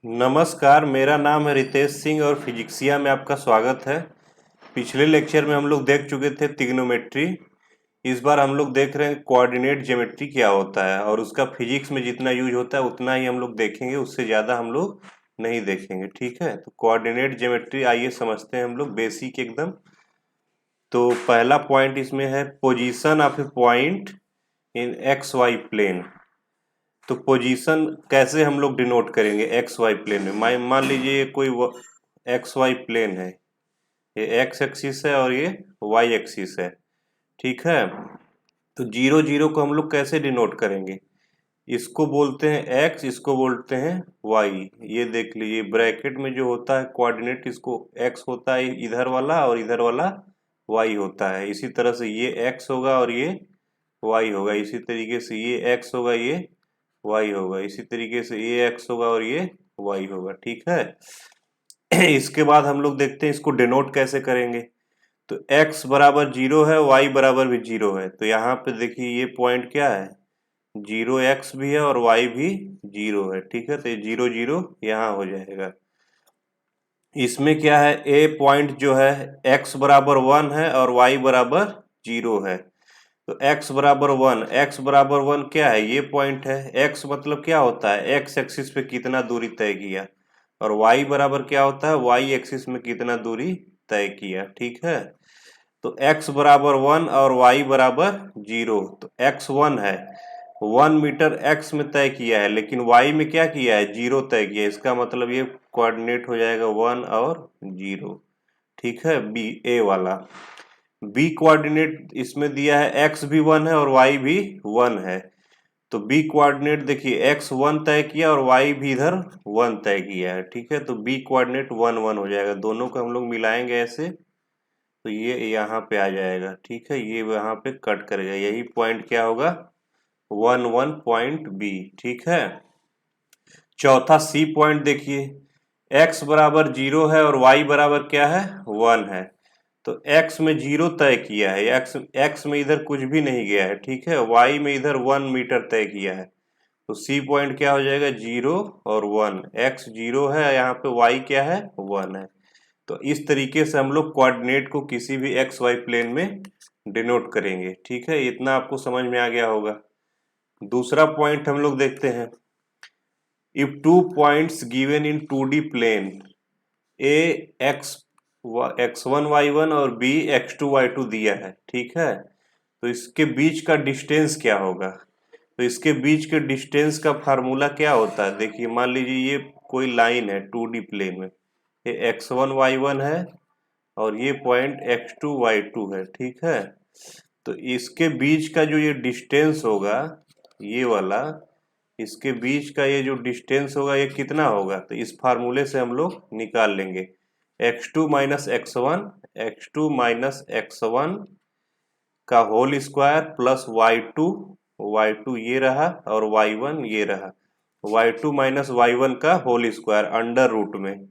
नमस्कार, मेरा नाम है रितेश सिंह और फिजिक्सिया में आपका स्वागत है। पिछले लेक्चर में हम लोग देख चुके थे ट्रिग्नोमेट्री। इस बार हम लोग देख रहे हैं कोऑर्डिनेट ज्योमेट्री क्या होता है और उसका फिजिक्स में जितना यूज होता है उतना ही हम लोग देखेंगे, उससे ज़्यादा हम लोग नहीं देखेंगे। ठीक है, तो कोऑर्डिनेट ज्योमेट्री आइए समझते हैं हम लोग बेसिक एकदम। तो पहला पॉइंट इसमें है position of a point in X Y plane. तो पोजीशन कैसे हम लोग डिनोट करेंगे एक्स वाई प्लेन में। मान लीजिए ये कोई एक्स वाई प्लेन है, ये एक्स एक्सिस है और ये वाई एक्सिस है। ठीक है, तो जीरो जीरो को हम लोग कैसे डिनोट करेंगे? इसको बोलते हैं एक्स, इसको बोलते हैं वाई। ये देख लीजिए ब्रैकेट में जो होता है कोऑर्डिनेट, इसको एक्स होता है इधर वाला और इधर वाला वाई होता है। इसी तरह से ये एक्स होगा और ये वाई होगा। इसी तरीके से ये एक्स होगा, ये वाई होगा। इसी तरीके से ये एक्स होगा और ये वाई होगा। ठीक है, इसके बाद हम लोग देखते हैं इसको डिनोट कैसे करेंगे। तो x बराबर जीरो है, y बराबर भी जीरो है। तो यहाँ पे देखिए ये पॉइंट क्या है, जीरो x भी है और y भी जीरो है। ठीक है, तो ये जीरो जीरो यहाँ हो जाएगा। इसमें क्या है, a पॉइंट जो है x बराबर वन है और y बराबर जीरो है। तो x बराबर वन, x बराबर वन क्या है, ये पॉइंट है। x मतलब क्या होता है, x एक्सिस पे कितना दूरी तय किया, और y बराबर क्या होता है, y एक्सिस में कितना दूरी तय किया। ठीक है, तो x बराबर वन और y बराबर जीरो। तो x वन है, 1 मीटर x में तय किया है, लेकिन y में क्या किया है, जीरो तय किया है। इसका मतलब ये कोऑर्डिनेट हो जाएगा वन और जीरो। ठीक है, बी ए वाला। बी कोऑर्डिनेट इसमें दिया है, x भी वन है और y भी वन है। तो बी कोऑर्डिनेट देखिए x वन तय किया और y भी इधर वन तय किया है। ठीक है, तो बी कोऑर्डिनेट वन वन हो जाएगा। दोनों को हम लोग मिलाएंगे ऐसे, तो ये यहाँ पे आ जाएगा। ठीक है, ये यहाँ पे कट करेगा, यही पॉइंट क्या होगा, वन वन पॉइंट बी। ठीक है, चौथा सी पॉइंट देखिए, x बराबर जीरो है और y बराबर क्या है, वन है। तो x में जीरो तय किया है, x में इधर कुछ भी नहीं गया है। ठीक है, y में इधर 1 मीटर तय किया है। तो सी पॉइंट क्या हो जाएगा, जीरो और वन। x जीरो है, यहाँ पे y क्या है, वन है। तो इस तरीके से हम लोग कोऑर्डिनेट को किसी भी एक्स वाई प्लेन में डिनोट करेंगे। ठीक है, इतना आपको समझ में आ गया होगा। दूसरा पॉइंट हम लोग देखते हैं, if two points given in 2D plane, A X one Y one और बी x2 y2 दिया है। ठीक है, तो इसके बीच का डिस्टेंस क्या होगा? तो इसके बीच के डिस्टेंस का फार्मूला क्या होता है, देखिए मान लीजिए ये कोई लाइन है 2D प्लेन में, ये x1 y1 है और ये पॉइंट x2 y2 है। ठीक है, तो इसके बीच का जो ये डिस्टेंस होगा, ये वाला, इसके बीच का ये जो डिस्टेंस होगा ये कितना होगा, तो इस फार्मूले से हम लोग निकाल लेंगे। x2 minus x1, x2 minus x1 का whole square plus y2, y2 ये रहा और y1 ये रहा, y2 माइनस y1 का होल स्क्वायर अंडर रूट में।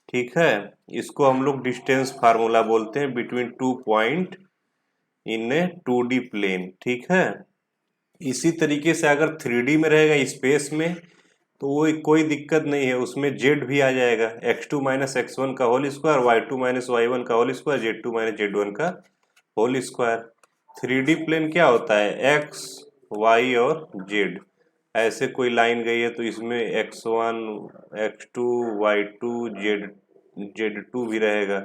ठीक है, इसको हम लोग डिस्टेंस फार्मूला बोलते हैं between two point in a 2D plane. ठीक है, इसी तरीके से अगर 3D में रहेगा स्पेस में, तो वो कोई दिक्कत नहीं है, उसमें z भी आ जाएगा, x2 माइनस x1 का whole square, y2 minus y1 का whole square, z2 minus z1 का होल स्क्वायर। 3D प्लेन क्या होता है, x y और z, ऐसे कोई लाइन गई है तो इसमें x1 x2 y2 z2 भी रहेगा,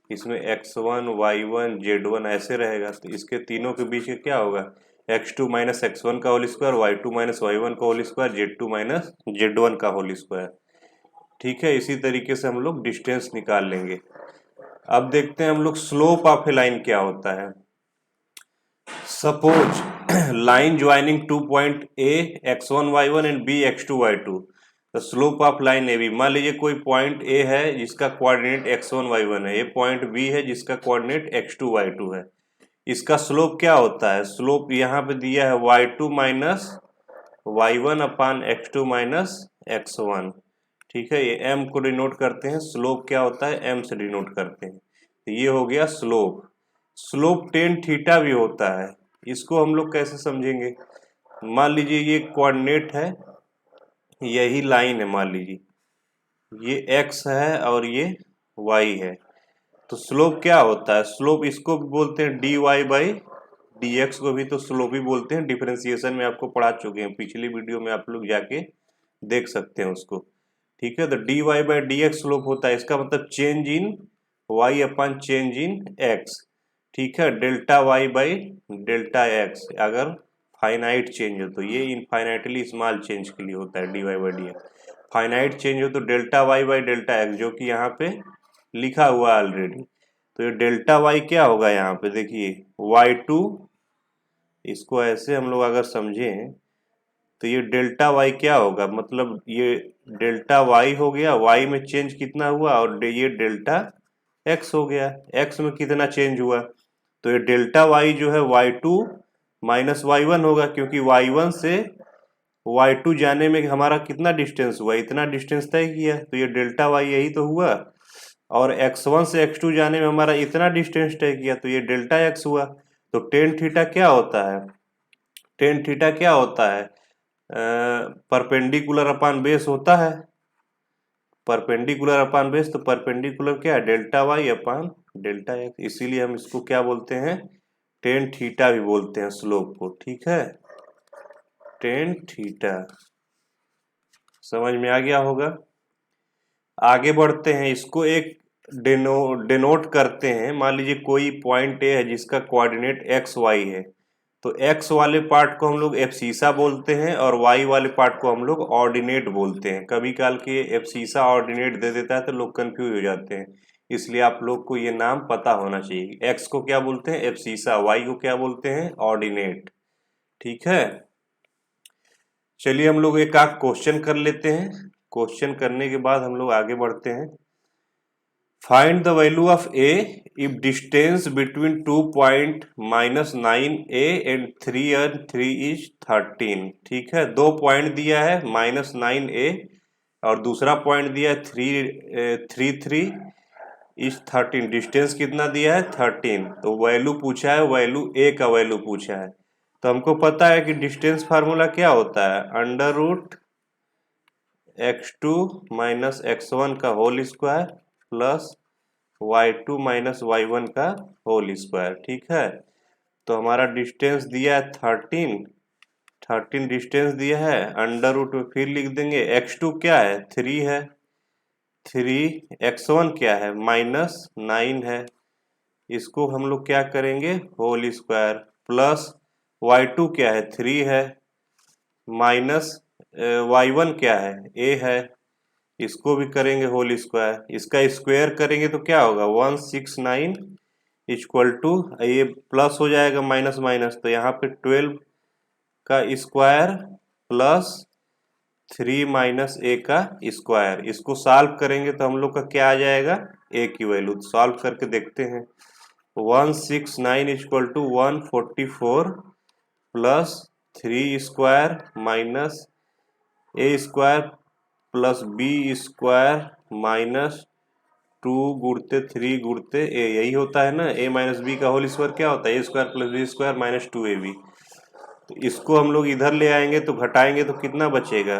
इसमें x1 y1 z1 ऐसे रहेगा। तो इसके तीनों के बीच क्या होगा, x2 माइनस x1 का whole square, y2 minus y1 का whole square, z2 minus z1 का होल स्क्वायर। ठीक है, इसी तरीके से हम लोग डिस्टेंस निकाल लेंगे। अब देखते हैं हम लोग स्लोप ऑफ ए लाइन क्या होता है। Suppose line joining 2 point A x1 y1 and B x2 y2, the slope of line AB। मान लीजिए कोई पॉइंट A है जिसका कोऑर्डिनेट x1 y1 है, ये पॉइंट B है जिसका कोऑर्डिनेट x2 y2 है। इसका स्लोप क्या होता है, स्लोप यहाँ पे दिया है y2 माइनस y1 अपान x2 माइनस x1। ठीक है, ये m को डिनोट करते हैं, स्लोप क्या होता है, m से डिनोट करते हैं। तो ये हो गया स्लोप। स्लोप टेन थीटा भी होता है, इसको हम लोग कैसे समझेंगे। मान लीजिए ये कोऑर्डिनेट है, यही लाइन है मान लीजिए, ये x है और ये y है। तो स्लोप क्या होता है? स्लोप इसको भी बोलते हैं dy बाई dx को भी तो स्लोप ही बोलते हैं। डिफरेंशिएशन में आपको पढ़ा चुके हैं, पिछली वीडियो में आप लोग जाके देख सकते हैं उसको। ठीक है, तो dy बाई dx स्लोप होता है। इसका मतलब change in y upon change in x। ठीक है, delta y by delta x अगर फाइनाइट चेंज हो तो, ये इनफाइनाइटली स्मॉल चेंज के लिए होता है dy by dx। Finite change हो तो delta y by delta x, जो कि यहाँ पे लिखा हुआ है ऑलरेडी। तो ये डेल्टा y क्या होगा यहाँ पे देखिए, y2, इसको ऐसे हम लोग अगर समझें तो ये डेल्टा y क्या होगा, मतलब ये डेल्टा y हो गया, y में चेंज कितना हुआ, और ये डेल्टा x हो गया, x में कितना चेंज हुआ। तो ये डेल्टा y जो है y2 माइनस y1 होगा, क्योंकि y1 से y2 जाने में हमारा कितना डिस्टेंस हुआ, इतना डिस्टेंस तय किया, तो ये डेल्टा y यही तो हुआ। और x1 से x2 जाने में हमारा इतना डिस्टेंस तय किया, तो ये डेल्टा x हुआ। तो टेन थीटा क्या होता है? टेन थीटा क्या होता है? परपेंडिकुलर अपान बेस होता है। परपेंडिकुलर अपान बेस, तो परपेंडिकुलर क्या है? Delta Y upon delta X. इसीलिए हम इसको क्या बोलते हैं? टेन थीटा भी बोलते हैं स्लोप को। ठीक है, टेन थीटा समझ में आ गया होगा। आगे बढ़ते हैं, इसको एक डिनोट करते हैं। मान लीजिए कोई पॉइंट ए है जिसका कोऑर्डिनेट एक्स वाई है, तो एक्स वाले पार्ट को हम लोग एब्सिसा बोलते हैं और वाई वाले पार्ट को हम लोग ऑर्डिनेट बोलते हैं। कभी काल के एब्सिसा ऑर्डिनेट दे देता है तो लोग कंफ्यूज हो जाते हैं, इसलिए आप लोग को ये नाम पता होना चाहिए। एक्स को क्या बोलते हैं? एब्सिसा। वाई को क्या बोलते हैं? ऑर्डिनेट। ठीक है, चलिए हम लोग एक आध क्वेश्चन कर लेते हैं। क्वेश्चन करने के बाद हम लोग आगे बढ़ते हैं। Find the value of a if distance between 2 point -9a and 3 is 13। ठीक है, दो पॉइंट दिया है -9a और दूसरा पॉइंट दिया है 3 इज 13। डिस्टेंस कितना दिया है? 13। तो वैल्यू पूछा है, वैल्यू a का वैल्यू पूछा है। तो हमको पता है कि डिस्टेंस फार्मूला क्या होता है? Under root x2 minus x1 का whole square plus y2 minus y1 का होल स्क्वायर। ठीक है, तो हमारा डिस्टेंस दिया है 13 डिस्टेंस दिया है। अंडर रूट में फिर लिख देंगे, x2 क्या है? 3 है, 3 x1 क्या है? -9 है। इसको हम लोग क्या करेंगे? होल स्क्वायर प्लस y2 क्या है? 3 है, माइनस y1 क्या है? a है, इसको भी करेंगे होल स्क्वायर। इसका स्क्वायर करेंगे तो क्या होगा? 169 इक्वल टू, ये प्लस हो जाएगा माइनस माइनस, तो यहाँ पे 12 का स्क्वायर प्लस 3 माइनस ए का स्क्वायर। इसको सॉल्व करेंगे तो हम लोग का क्या आ जाएगा? ए की वैल्यू। सॉल्व करके देखते हैं। 169 equal to 144 plus 3 square minus A square plus B square minus 2 गुड़ते 3 गुड़ते ए, यही होता है ना। ए माइनस बी का होल स्क्वायर क्या होता है? A square plus B square minus 2ab। तो इसको हम लोग इधर ले आएंगे तो घटाएंगे तो कितना बचेगा?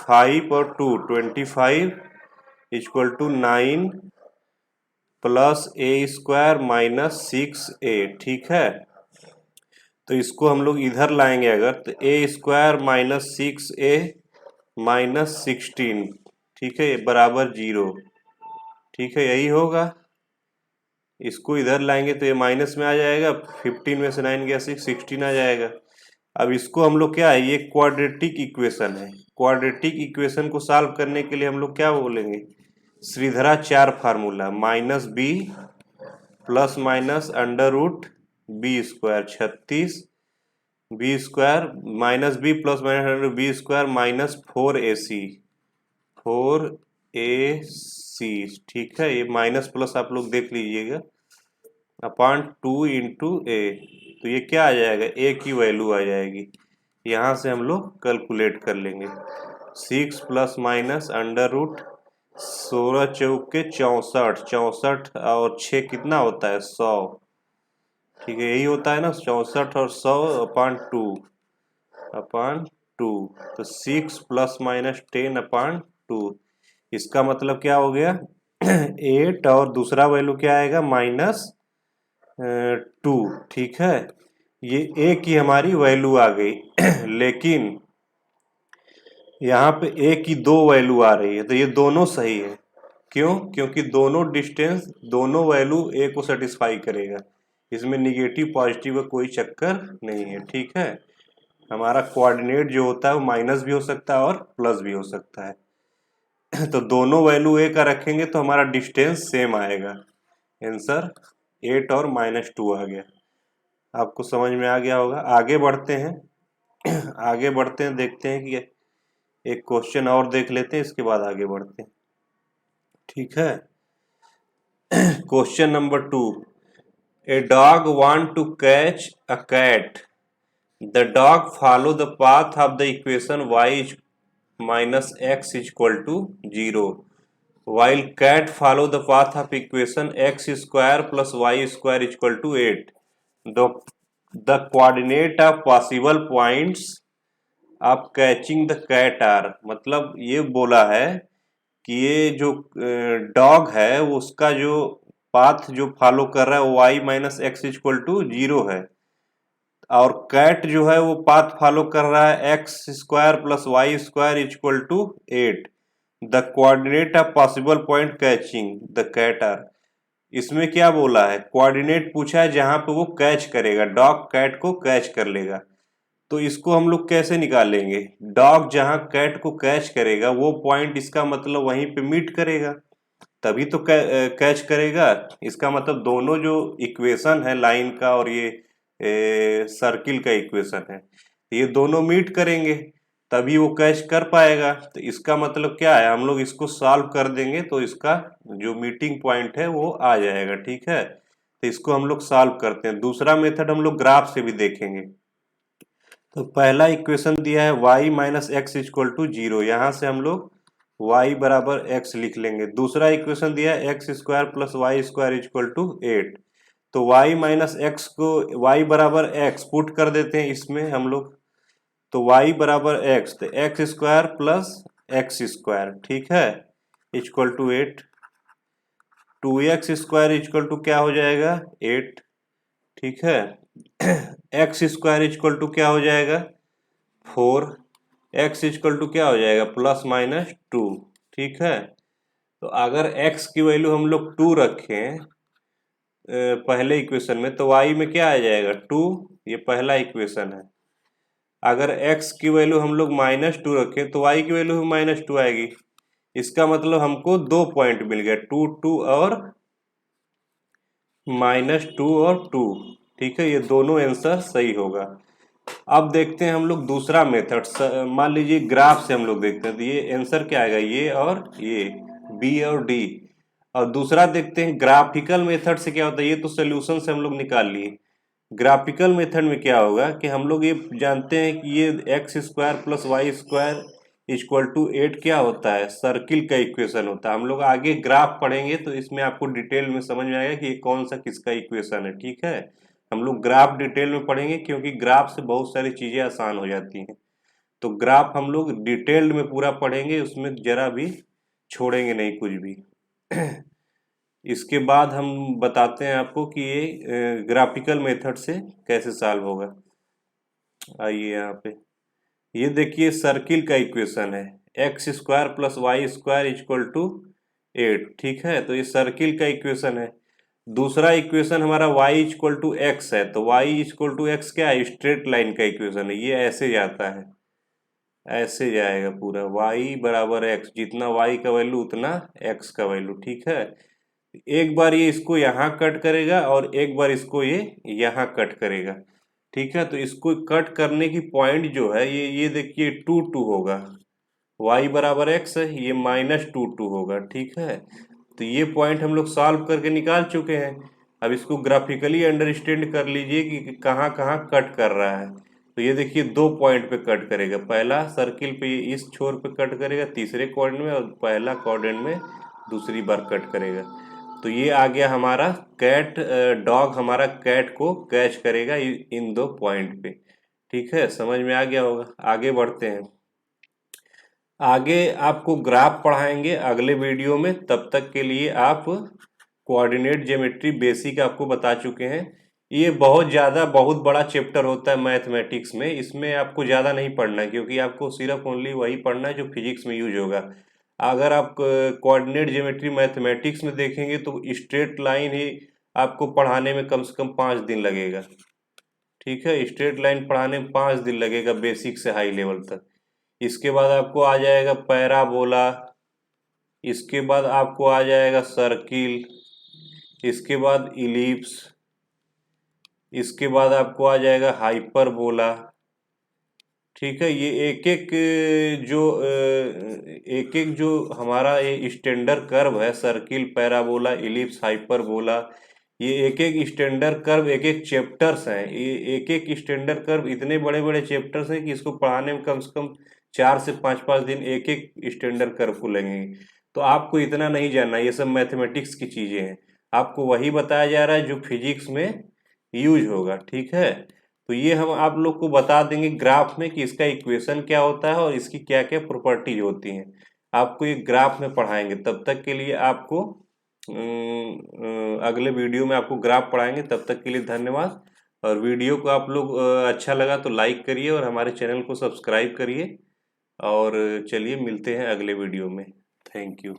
5 और 2 25 equal to 9 plus A square minus 6a। ठीक है, तो इसको हम लोग इधर लाएंगे अगर, तो ए स्क्वायर माइनस 6a माइनस 16, ठीक है, बराबर 0। ठीक है, यही होगा। इसको इधर लाएंगे तो ये माइनस में आ जाएगा, 15 में से 9 गया 16 आ जाएगा। अब इसको हम लोग क्या है? ये क्वाड्रेटिक इक्वेशन है। क्वाड्रेटिक इक्वेशन को सॉल्व करने के लिए हम लोग क्या बोलेंगे? Shridharacharya formula, minus B plus minus under root B square 36 B square minus B plus minus under root B square minus 4ac 4ac। ठीक है, ये माइनस प्लस आप लोग देख लीजिएगा, अपॉन 2 इंटू ए। तो ये क्या आ जाएगा? ए की वैल्यू आ जाएगी। यहाँ से हम लोग कैलकुलेट कर लेंगे। 6 प्लस माइनस अंडर रूट 16 चौके 64, 64 और 6 कितना होता है? 100। ठीक है, यही होता है ना, 64 और 100 अपॉन 2। तो 6 प्लस माइनस 10 अपॉन 2। इसका मतलब क्या हो गया 8 और दूसरा वैल्यू क्या आएगा -2। ठीक है, ये ए की हमारी वैल्यू आ गई लेकिन यहाँ पे ए की दो वैल्यू आ रही है, तो ये दोनों सही है। क्यों? क्योंकि दोनों डिस्टेंस, दोनों वैल्यू ए को सेटिस्फाई करेगा। इसमें निगेटिव पॉजिटिव का कोई चक्कर नहीं है। ठीक है, हमारा कोऑर्डिनेट जो होता है वो माइनस भी हो सकता है और प्लस भी हो सकता है तो दोनों वैल्यू ए का रखेंगे तो हमारा डिस्टेंस सेम आएगा। आंसर 8 और -2 आ गया। आपको समझ में आ गया होगा। आगे बढ़ते हैं आगे बढ़ते हैं, देखते हैं कि एक क्वेश्चन और देख लेते हैं, इसके बाद आगे बढ़ते हैं। ठीक है, question number 2। A dog want to catch a cat. The dog follow the path of the equation y minus x is equal to 0, while cat follow the path of equation x square plus y square is equal to 8. The coordinate of possible points of catching the cat are, मतलब ये बोला है कि ये जो dog है उसका जो पाथ जो फॉलो कर रहा है y minus X equal to 0 है, और कैट जो है वो पाथ फॉलो कर रहा है X square plus Y square equal to 8। The coordinate of possible point catching the cat are. इसमें क्या बोला है, कोऑर्डिनेट पूछा है जहां पे वो कैच करेगा, डॉग कैट को कैच कर लेगा। तो इसको हम लोग कैसे निकालेंगे, डॉग जहां कैट को कैच करेगा वो पॉइंट, इसका मतलब वहीं पे मीट करेगा, तभी तो कैच करेगा। इसका मतलब दोनों जो इक्वेशन है लाइन का और ये सर्किल का इक्वेशन है, ये दोनों मीट करेंगे तभी वो कैच कर पाएगा। तो इसका मतलब क्या है, हम लोग इसको सॉल्व कर देंगे तो इसका जो मीटिंग पॉइंट है वो आ जाएगा। ठीक है, तो इसको हम लोग सॉल्व करते हैं। दूसरा मेथड हम लोग ग्राफ से भी देखेंगे। तो पहला इक्वेशन दिया है y minus X equal to 0, यहाँ से हम लोग y बराबर x लिख लेंगे। दूसरा इक्वेशन दिया है X square plus Y square equal to 8, तो y माइनस एक्स को y बराबर x पुट कर देते हैं इसमें हम लोग, तो y बराबर x, तो X square plus X square, ठीक है, equal to 8। 2x square equal to क्या हो जाएगा 8। ठीक है, एक्स स्क्वायर इक्वल टू क्या हो जाएगा 4, एक्स इक्वल टू क्या हो जाएगा +-2। ठीक है, तो अगर x की वैल्यू हम लोग 2 रखें पहले इक्वेशन में, तो y में क्या आ जाएगा 2, ये पहला इक्वेशन है। अगर x की वैल्यू हम लोग -2 रखें तो y की वैल्यू भी -2 आएगी। इसका मतलब हमको 2 पॉइंट मिल गया, 2 2 और -2 और 2। ठीक है, ये दोनों आंसर सही होगा। अब देखते हैं हम लोग दूसरा मेथड। मान लीजिए ग्राफ से हम लोग देखते हैं, तो ये आंसर क्या आएगा, ये और ये बी और डी। और दूसरा देखते हैं ग्राफिकल मेथड से क्या होता है। ये तो सोल्यूशन से हम लोग निकाल लिए। ग्राफिकल मेथड में क्या होगा कि हम लोग ये जानते हैं कि ये X square plus Y square equal to 8 क्या होता है, सर्किल का इक्वेशन होता है। हम लोग आगे ग्राफ पढ़ेंगे तो इसमें आपको डिटेल में समझ में आएगा कि ये कौन सा किसका इक्वेशन है। ठीक है, हम लोग ग्राफ डिटेल में पढ़ेंगे क्योंकि ग्राफ से बहुत सारी चीजें आसान हो जाती हैं। तो ग्राफ हम लोग डिटेल्ड में पूरा पढ़ेंगे, उसमें जरा भी छोड़ेंगे नहीं कुछ भी इसके बाद हम बताते हैं आपको कि ये ग्राफिकल मेथड से कैसे सॉल्व होगा। आइए यहाँ पे, ये देखिए सर्किल का इक्वेशन है, X square plus Y square equal to 8। ठीक है, तो ये सर्किल का इक्वेशन है। दूसरा इक्वेशन हमारा y इक्वल टू एक्स है, तो y इक्वल टू एक्स क्या है, स्ट्रेट लाइन का इक्वेशन है। ये ऐसे जाता है, ऐसे जाएगा पूरा, y बराबर x, जितना y का वैल्यू उतना x का वैल्यू। ठीक है, एक बार ये इसको यहाँ कट करेगा और एक बार इसको ये यहाँ कट करेगा। ठीक है, तो इसको कट करने की पॉइंट जो है ये देखिए 2 2 होगा, y बराबर x है, ये -2 2 होगा। ठीक है, तो ये पॉइंट हम लोग सॉल्व करके निकाल चुके हैं। अब इसको ग्राफिकली अंडरस्टैंड कर लीजिए कि कहाँ कहाँ कट कर रहा है। तो ये देखिए 2 पॉइंट पे कट करेगा, पहला सर्किल पे इस छोर पे कट करेगा तीसरे क्वाड्रेंट में, और पहला क्वाड्रेंट में दूसरी बार कट करेगा। तो ये आ गया हमारा कैट, डॉग हमारा कैट को कैच करेगा इन 2 पॉइंट पे। ठीक है, समझ में आ गया होगा। आगे बढ़ते हैं। आगे आपको ग्राफ पढ़ाएंगे अगले वीडियो में। तब तक के लिए आप कोऑर्डिनेट ज्योमेट्री बेसिक आपको बता चुके हैं। ये बहुत बड़ा चैप्टर होता है मैथमेटिक्स में। इसमें आपको ज़्यादा नहीं पढ़ना है, क्योंकि आपको सिर्फ ओनली वही पढ़ना है जो फिजिक्स में यूज होगा। अगर आप कोऑर्डिनेट ज्योमेट्री मैथमेटिक्स में देखेंगे तो स्ट्रेट लाइन ही आपको पढ़ाने में कम से कम 5 दिन लगेगा। ठीक है, स्ट्रेट लाइन पढ़ाने में 5 दिन लगेगा बेसिक से हाई लेवल तक। इसके बाद आपको आ जाएगा पैराबोला, इसके बाद आपको आ जाएगा सर्किल, इसके बाद इलिप्स, इसके बाद आपको आ जाएगा हाइपरबोला। ठीक है, ये एक एक जो हमारा ये स्टैंडर्ड कर्व है, सर्किल, पैराबोला, इलिप्स, हाइपरबोला, ये एक एक स्टैंडर्ड कर्व एक एक चैप्टर्स हैं। ये एक एक स्टैंडर्ड कर्व इतने बड़े बड़े चैप्टर्स हैं कि इसको पढ़ाने में कम से कम 4 से 5 दिन एक एक स्टैंडर्ड कर्व को लगेंगे। तो आपको इतना नहीं जानना, ये सब मैथमेटिक्स की चीजें हैं। आपको वही बताया जा रहा है जो फिजिक्स में यूज होगा। ठीक है, तो ये हम आप लोग को बता देंगे ग्राफ में कि इसका इक्वेशन क्या होता है और इसकी क्या क्या प्रॉपर्टीज होती हैं। आपको ये ग्राफ में पढ़ाएंगे। तब तक के लिए आपको अगले वीडियो में आपको ग्राफ पढ़ाएंगे। तब तक के लिए धन्यवाद। और वीडियो को आप लोग अच्छा लगा तो लाइक करिए और हमारे चैनल को सब्सक्राइब करिए। और चलिए मिलते हैं अगले वीडियो में। Thank you.